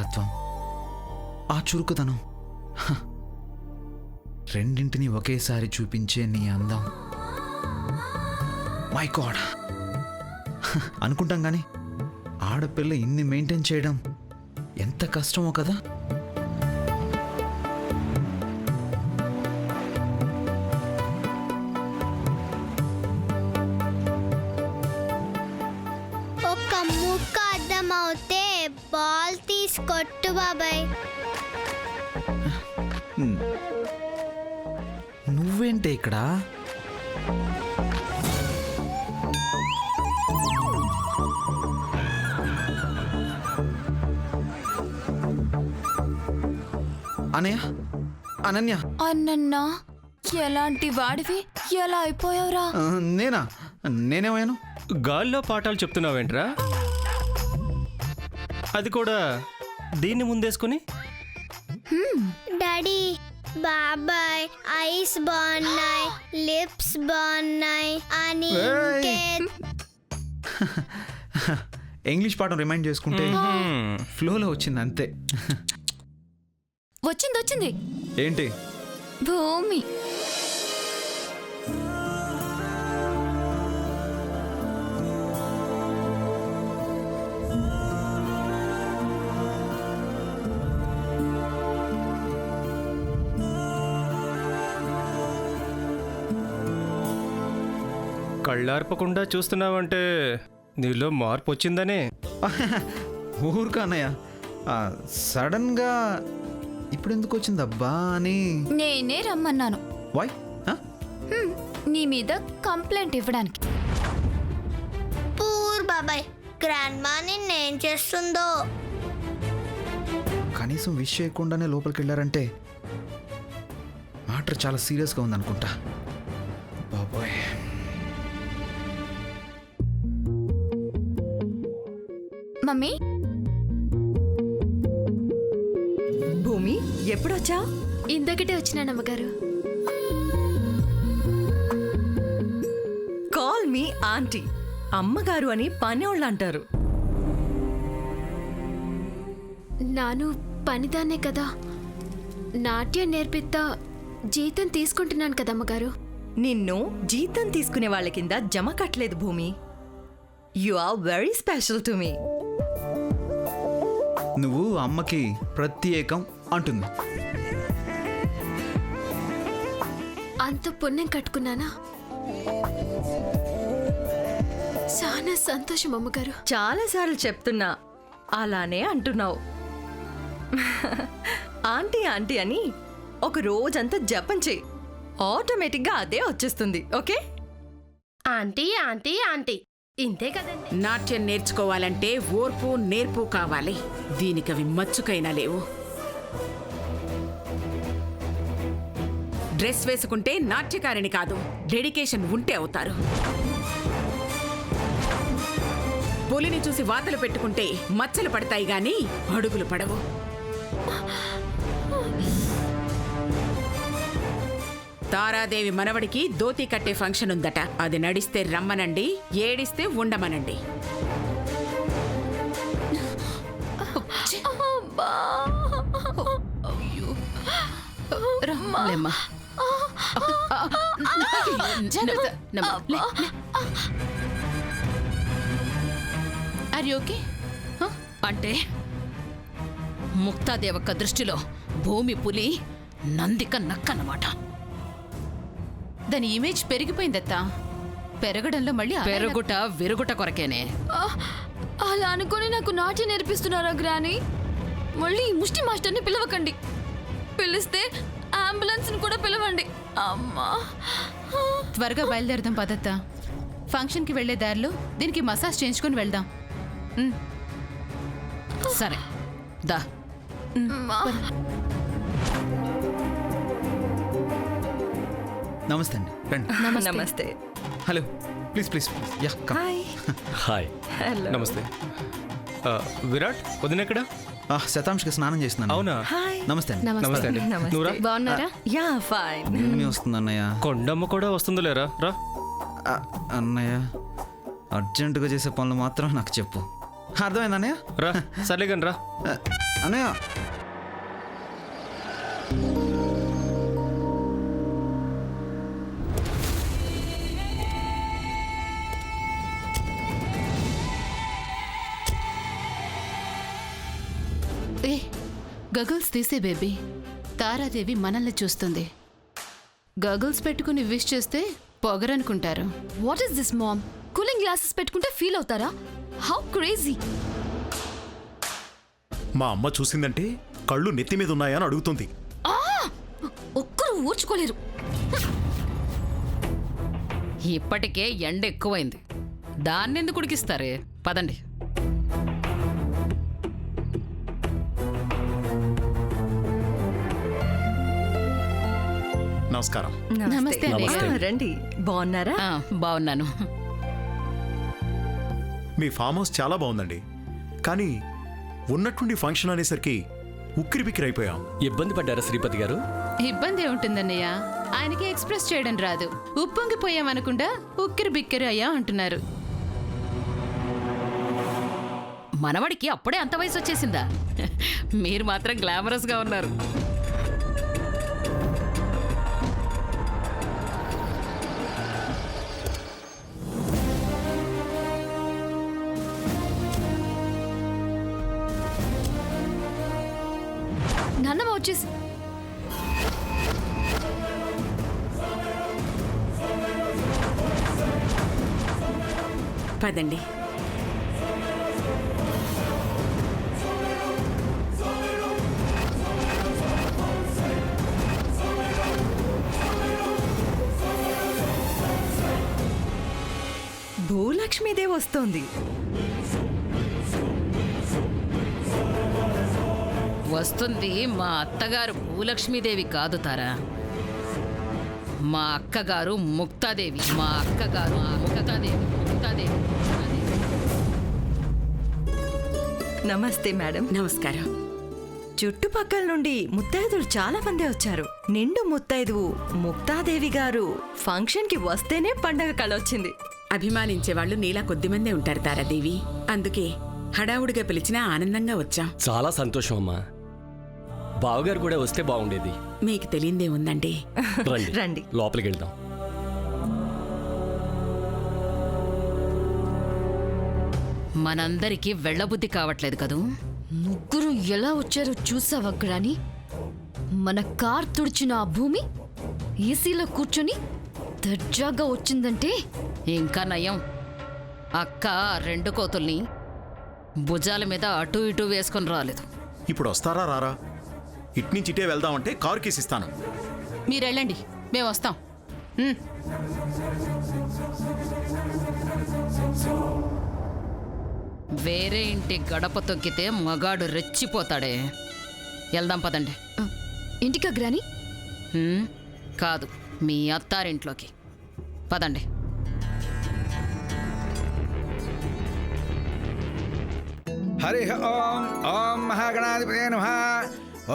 అమాయకత్వం, ఆ చురుకుతనం, రెండింటిని ఒకేసారి చూపించే నీ అందం. మై గాడ్, అనుకుంటాం కానీ ఆడపిల్ల ఇన్ని మెయింటైన్ చేయడం ఎంత కష్టమో కదా. ఒక ముక్క అర్థమవుతే బాల్ తీసుకొట్టు బాబాయ్. నువ్వేంటే ఇక్కడ? అనయ్య, అనన్య. అన్నన్నా, ఎలాంటి వాడివి, ఎలా అయిపోయావురా? నేనేమయ్యాను? గాల్లో పాఠాలు చెప్తున్నావేంట్రా? అది కూడా దీన్ని ముందేసుకుని. డాడీ, బాబాయ్ ఐస్ బాగున్నాయి, లిప్స్ బాగున్నాయి అని ఇంగ్లీష్ పాఠం రిమైండ్ చేసుకుంటే ఫ్లోలో వచ్చింది అంతే. వచ్చింది ఏంటి? భూమి. కళ్ళార్పకుండా చూస్తున్నావంటే నీలో మార్పు వచ్చిందనే. ఊరుకా అన్నయ్య, సడన్గా ఇప్పుడు ఎందుకు వచ్చింది అబ్బా అని. నేనే రమ్మన్నాను. వై? నీ మీద కంప్లైంట్ ఇవ్వడానికి. పూర్ బాబాయ్, గ్రాండ్ మా నిన్నేం చేస్తుందో. కనీసం విష్ చేయకుండానే లోపలికి వెళ్ళారంటే మ్యాటర్ చాలా సీరియస్గా ఉందనుకుంటా. బాబోయ్. మమ్మీ, భూమి ఎప్పుడొచ్చా? ఇందకటే వచ్చినాను అమ్మగారు. Call me aunty. అమ్మగారు అని పనోళ్ళు అంటారు. నాను పనిదాన్నే కదా, నాట్యం నేర్పిద్దా జీతం తీసుకుంటున్నాను కదమ్మగారు. నిన్ను జీతం తీసుకునే వాళ్ళ కింద జమ కట్టలేదు భూమి. You are very special to me. నువ్వు అమ్మకి ప్రత్యేకం అంటుంది. అంత పుణ్యం కట్టుకున్నానా? చాలా సంతోషం అమ్మగారు. చాలాసార్లు చెప్తున్నా, అలానే అంటున్నావు. ఆంటీ ఆంటీ అని ఒక రోజంతా జపం చేయి, ఆటోమేటిక్గా అదే వచ్చేస్తుంది. ఓకే? ఆంటీ ఆంటీ ఆంటీ ఇంతే కదండి. నాట్యం నేర్చుకోవాలంటే ఓర్పు నేర్పు కావాలి. దీనికి అవి మచ్చుకైనా లేవు. డ్రెస్ వేసుకుంటే నాట్యకారిణి కాదు, డెడికేషన్ ఉంటే అవుతారు. పులిని చూసి వాతలు పెట్టుకుంటే మచ్చలు పడతాయి గాని అడుగులు పడవు. తారాదేవి మనవడికి ధోతి కట్టే ఫంక్షన్ ఉందట. అది నడిస్తే రమ్మనండి, ఏడిస్తే ఉండమనండి. అంటే ముక్తాదేవక్క దృష్టిలో భూమి పులి, నందిక నక్కన్నమాట. దాని ఇమేజ్ పెరిగిపోయిందత్తా. పెరగడంలో మళ్ళీ పెరుగుట విరుగుట కొరకేనే. అలా అనుకుని నాకు నాట్యం నేర్పిస్తున్నారా గ్రాని? మళ్ళీ ఈ ముష్టి మాస్టర్ని పిలవకండి. పిలిస్తే అంబులెన్స్ కూడా పిలవండి. అమ్మా, త్వరగా బయలుదేరదాం పదత్తా. ఫంక్షన్కి వెళ్లే దారిలో దీనికి మసాజ్ చేయించుకొని వెళ్దాం. సరే దా. నమస్తే అండి, రండి. నమస్తే. Hello, please please please. Yeah, come. Hi. Hi. Hello. నమస్తే. విరాట్ వదినెక్కడా? శతాంష్కి స్నానం చేస్తున్నాను. అవునా? హాయ్. నమస్తే అండి. నమస్తే అండి. నమస్తే. నువ్వురా. బాగున్నారా? Yeah fine. భూమి వస్తుంది అన్నయ్య. కొండమ్మ కూడా వస్తుందో లేరా? రా. అన్నయ్య, అర్జెంటుగా చేసే పనులు మాత్రం నాకు చెప్పు, అర్థమైంది అన్నయ్య. రా సర్లే కానీ రా. అన్నయ్య ఏ గగల్స్ తీసే బేబీ. తారాదేవి మనల్ని చూస్తుంది. గగల్స్ పెట్టుకుని విష్ చేస్తే పొగరనుకుంటారు. What is this mom? Cooling glasses పెట్టుకుంటే ఫీల్ అవుతారా? How crazy. మా అమ్మ చూసిందంటే కళ్ళు నెత్తి మీద ఉన్నాయా అని అడుగుతుంది. ఒక్కరు ఊర్చుకోలేరు. ఇప్పటికే ఎండ ఎక్కువైంది, దాన్నెందుకు ఉడికిస్తారే? పదండి. నమస్కారం. నమస్తే అన్నయ్య. రండి. బాగున్నారా? బాగున్నాను. మీ ఫామ్ హౌస్ చాలా బాగుందండి, కానీ ఉన్నట్టుండి ఫంక్షన్ అనేసరికి ఉక్కిరి బిక్కిరి అయిపోయాం. ఇబ్బంది పడ్డారా శ్రీపతి గారు? ఇబ్బంది ఏముంటుందన్నయ్య, ఆయనకి ఎక్స్ప్రెస్ చేయడం రాదు. ఉప్పొంగిపోయామనకుండా ఉక్కిరి బిక్కిరి అయ్యా అంటున్నారు. మనవడికి అప్పుడే అంత వయసు వచ్చేసిందా? మీరు మాత్రం గ్లామరస్గా ఉన్నారు. నాన్నమ్మ వచ్చేసి. పదండి. భూలక్ష్మీదేవి వస్తోంది. వస్తుంది మా అత్తగారు భూలక్ష్మీదేవి కాదు తారా, మా అక్కగారు ముక్తాదేవి. మా అక్కగారు ముక్తాదేవి. ముక్తాదేవి. నమస్తే మేడం. నమస్కారం. చుట్టుపక్కల నుండి ముత్తైదులు చాలా మంది వచ్చారు. నిండు ముత్తైదువు ముక్తాదేవి గారు ఫంక్షన్ కి వస్తేనే పండగ కళొచ్చింది. అభిమానించే వాళ్ళు నీలా కొద్దిమందే ఉంటారు తారాదేవి. అందుకే హడావుడిగా పిలిచినా ఆనందంగా వచ్చాం. చాలా సంతోషం అమ్మా. బావగారు కూడా వస్తే బాగుండేది. మీకు తెలియందే ఉందండి. రండి. లోపలికి వెళ్దాం. మనందరికీ వెళ్ళబుద్ధి కావట్లేదు కదూ. ముగ్గురు ఎలా వచ్చారో చూసావా గ్రాని? మన కార్ తుడిచిన ఆ భూమి ఏసీలో కూర్చొని దర్జాగా వచ్చిందంటే ఇంకా నయం, అక్క రెండు కోతుల్ని భుజాల మీద అటు ఇటు వేసుకొని రాలేదు. ఇప్పుడు వస్తారా రారా? ఇట్నుంచి ఇటే వెళ్దామంటే కారు కేసిస్తాను. మీరు వెళ్ళండి, మేము వస్తాం. వేరే ఇంటి గడప తొక్కితే మగాడు రెచ్చిపోతాడే. వెళ్దాం పదండి. ఇంటికా గ్రాని? కాదు, మీ అత్తారింట్లోకి పదండి. హరి ఓం ఓం మహాగణాధిపతే నమః.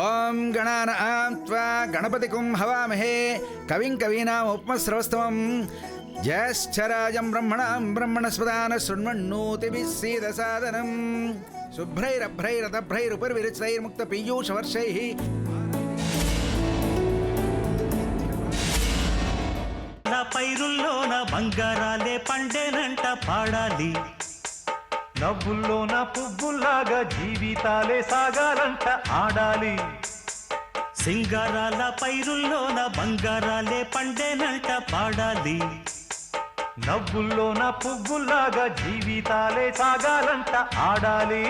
ఓం గణానాం త్వా గణపతికుం హవామహే కవిం కవీనాం ఉపమశ్రవస్తమం జ్యేష్ఠరాజం బ్రహ్మణాం బ్రహ్మణస్పదాన శృణ్వన్నోతిభిः సీదసాదనం శుభ్రైరభ్రైరతభ్రైరుపర్విరిచైర్ముక్త పీయూషవర్షైః పైరుల్లోన బంగారాలే పండేనంట పాడాలి. నవ్వుల్లోన పువ్వుల్లాగా జీవితాలే సాగాలంట ఆడాలి. సింగారాల పైరుల్లోన బంగారాలే పండేనంట పాడాలి. నవ్వుల్లోన పువ్వుల్లాగా జీవితాలే సాగాలంట ఆడాలి.